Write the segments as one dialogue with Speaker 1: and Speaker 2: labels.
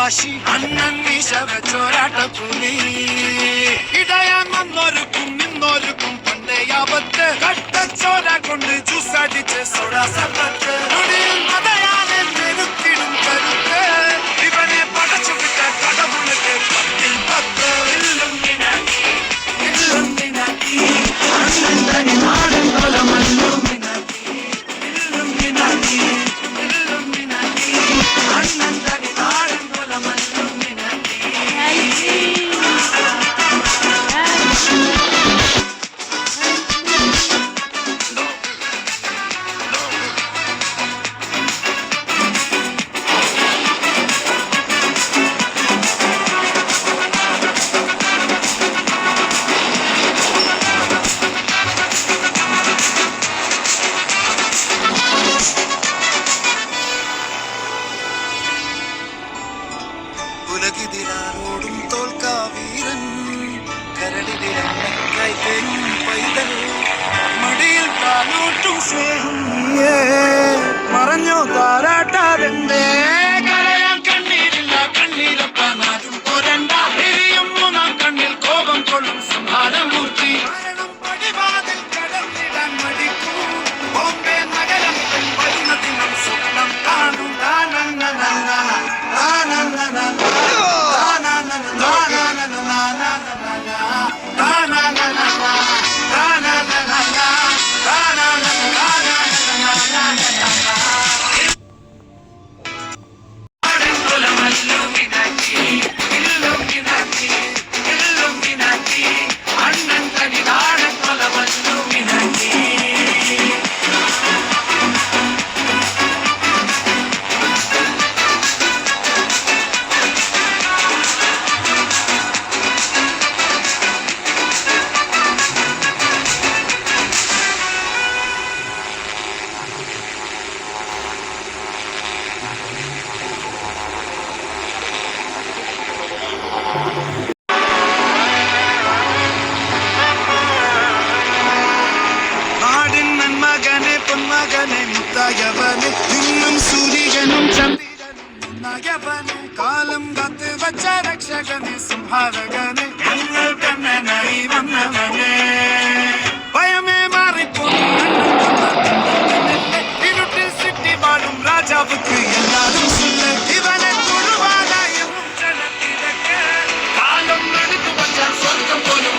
Speaker 1: വാശി അണ്ണൻ ചോരാട്ടപ്പുലി ഇടയാൻ വന്നോർക്കും നിന്നോർക്കും പണ്ടേ ആപത്ത് കട്ടച്ചോര കൊണ്ട് ജ്യൂസടിച്ച് സോഡ സർബത്ത് മതയാനെ നെരുത്തിടും കരുത്ത് ഇവനെ പടച്ചു വിട്ട കടമുള്ളത് 10 ഇല്ലുമിനാറ്റി അണ്ണൻ തനി നാടൻ കൊലമല്ലുമിനാറ്റി ഇല്ലുമിനാറ്റി അണ്ണൻ തനി നാടൻ കൊലമല്ലുമിനാറ്റി ഉലകിതിരാരോടും തോൽക്കാ വീരൻ കരടിതിരക്കായി തേങ്ങും പൈതൽ മടിയിൽ താനോട്ടും സ്നേഹം മറഞ്ഞോ താരാട്ടാതെന്തേ കരയാൻ കണ്ണീരില്ല കണ്ണീരപ്പാനാരും പോരണ്ട എരിയും മൂന്നാം കണ്ണിൽ കോപം കൊള്ളും സംഹാരമൂർത്തി മരണം പടിവാതിൽ കടന്നിടാൻ മടിക്കൂ ബോംബെ നഗരം വരുന്ന ദിനം സ്വപ്നം കാണും അണ്ണൻ തനി നാടൻ കൊലമല്ലുമിനാറ്റി മകനെ മുത്തായവനെ ഇന്നും സൂര്യനും ചന്ദ്രനും കാലം കാത്ത് വച്ച രക്ഷകനെ സംഹാരകനെ ഞങ്ങൾ കണ്ണനായി വന്നവനെ ഭയമേ മാറിപ്പോയി ഇരുട്ടിൽ സിറ്റി വാഴും രാജാവുക്ക് എല്ലാരും ഇവനെ തൊഴുവാനായും ജലത്തിരക്ക് കാലം എടുത്തു വച്ച സ്വർഗം പോലും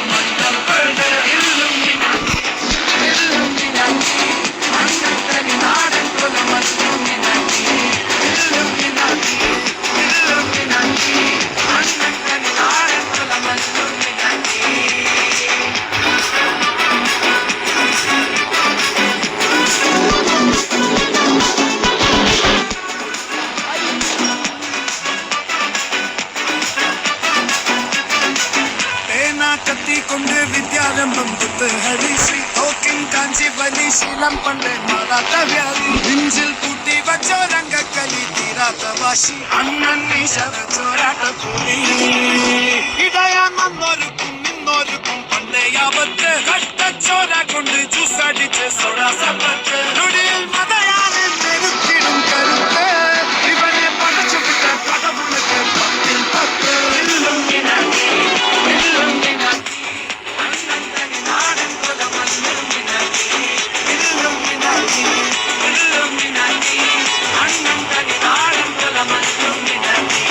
Speaker 1: കത്തിക്കൊണ്ട് വിദ്യാരംഭം ഹരിശ്രീ തോക്കിൻ കാഞ്ചി വലി ശീലം പണ്ട് മാറാത്ത വ്യാധി നെഞ്ചിൽ കൂട്ടി വച്ചോ രംഗക്കലി തീരാത്ത വാശി അണ്ണൻ ചോരാട്ടപ്പുലി ഇടയാൻ വന്നോർക്കും നിന്നോർക്കും പണ്ടേ ആപത്ത് കട്ടച്ചോര കൊണ്ട് ജ്യൂസടിച്ച് സോഡ സർബത്ത് നൊടിയിൽ മതയാനെ നെരുത്തിടും കരുത്ത് ഇവനെ പടച്ചു വിട്ട കടമുള്ളത് 10 ഇല്ലുമിനാറ്റി അണ്ണൻ തനി നാടൻ കൊലമല്ലുമിനാറ്റി അണ്ണൻ തനി നാടൻ കൊലമല്ലുമിനാറ്റി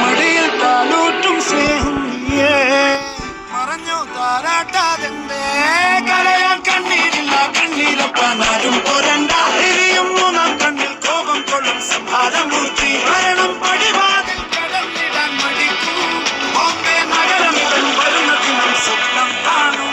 Speaker 1: മടിയിൽ താനോട്ടും സ്നേഹം മറഞ്ഞോ താരാട്ടാതെന്തേ കരയാൻ കണ്ണീരില്ല കണ്ണീരപ്പാനാരും പോരണ്ട എരിയും മൂന്നാം കണ്ണിൽ കോപം കൊള്ളും സംഹാരമൂർത്തി മരണം പടിവാതിൽ കടന്നിടാൻ മടിക്കൂ ബോംബെ നഗരം വരുന്ന ദിനം സ്വപ്നം കാണും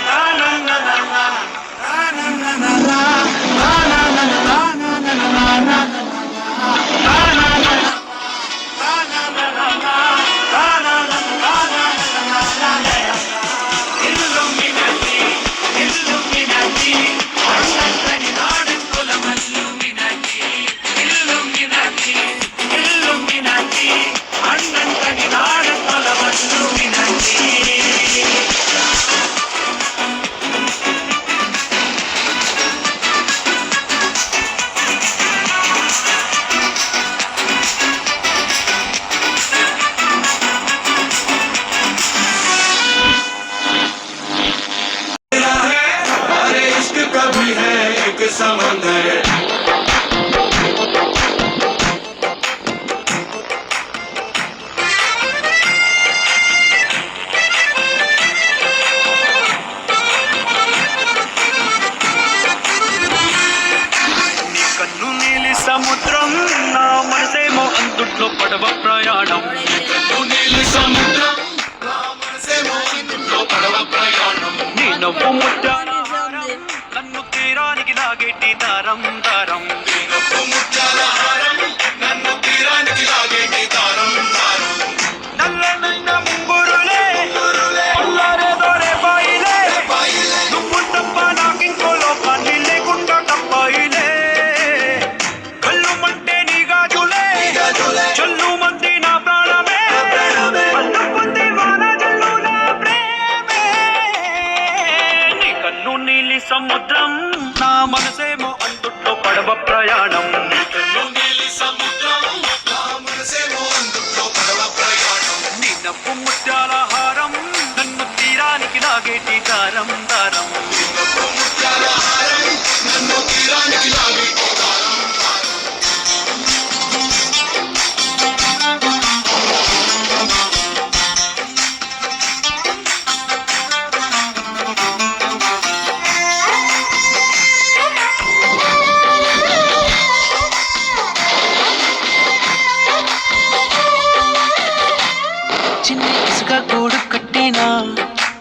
Speaker 1: అందుట్లో పడవ ప్రయాణం నీలి సముద్రం నా మనసేమో అందుట్లో పడవ ప్రయాణం నీ నవ్వు ముత్యాల హారం నన్ను తీరానికి లాగేటి దారం దారం నీ నవ్వు ముత్యాల హారం నన్ను తీరానికి లాగేటి దారం దారం నల్లనైన ముంగురులే అల్లారే దొరే బాయిలే నువ్వు తప్ప నాకింకో లోకాన్ని లేకుండా తప్పాయిలే కళ్ళు మంటే నీ గాజులే చల్లు మంది నా ప్రాణమే అల్లుకుంది వాన జల్లు నా ప్రేమే నీ కన్ను నీలి సముద్రం నా మనసేమో అందుట్లో పడవ ప్రయాణం నీ కన్ను నీలి సముద్రం నా మనసేమో అందుట్లో పడవ ప్రయాణం నీ నవ్వు ముత్యాల హారం నన్ను తీరానికి లాగేటి దారం దారం నీ నవ్వు ముత్యాల హారం నన్ను తీరానికి లాగేటి దారం చిన్న ఇసుక గూడు కట్టినా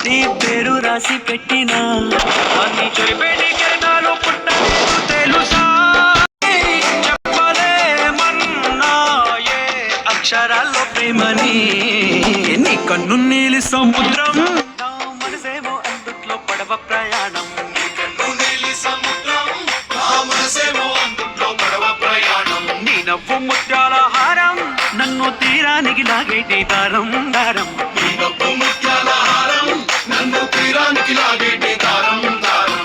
Speaker 1: నీ పేరు రాసి పెట్టినా అన్ని చెరిపేటికే నాలో పుట్టలేదు తెలుసా చెప్పలేమన్నా ఏ అక్షరాల్లో ప్రేమని నీ కన్ను నీలి సముద్రం నా మనసేమో అందుట్లో పడవ ప్రయాణం నీ కన్ను నీలి సముద్రం నా మనసేమో అందుట్లో పడవ ప్రయాణం నీ నవ్వు ముత్యాల హారం నన్ను తీరానికి లాగేటి దారం దారం నీ నవ్వు ముత్యాల హారం నన్ను తీరానికి లాగేటి దారం దారం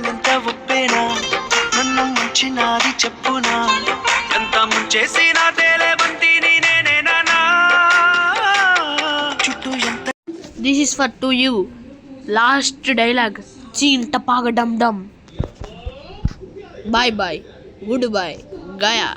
Speaker 1: ఎంత ఒప్పేనా నన్ను ముంచినాది చెప్పునా ఎంత ముంచేసినా తేలే బంతి నేనేనా చుట్టూ ఎంత
Speaker 2: This is for to you. Last dialogue. Chin tapaga dum dum. Bye bye. Goodbye. Gaya.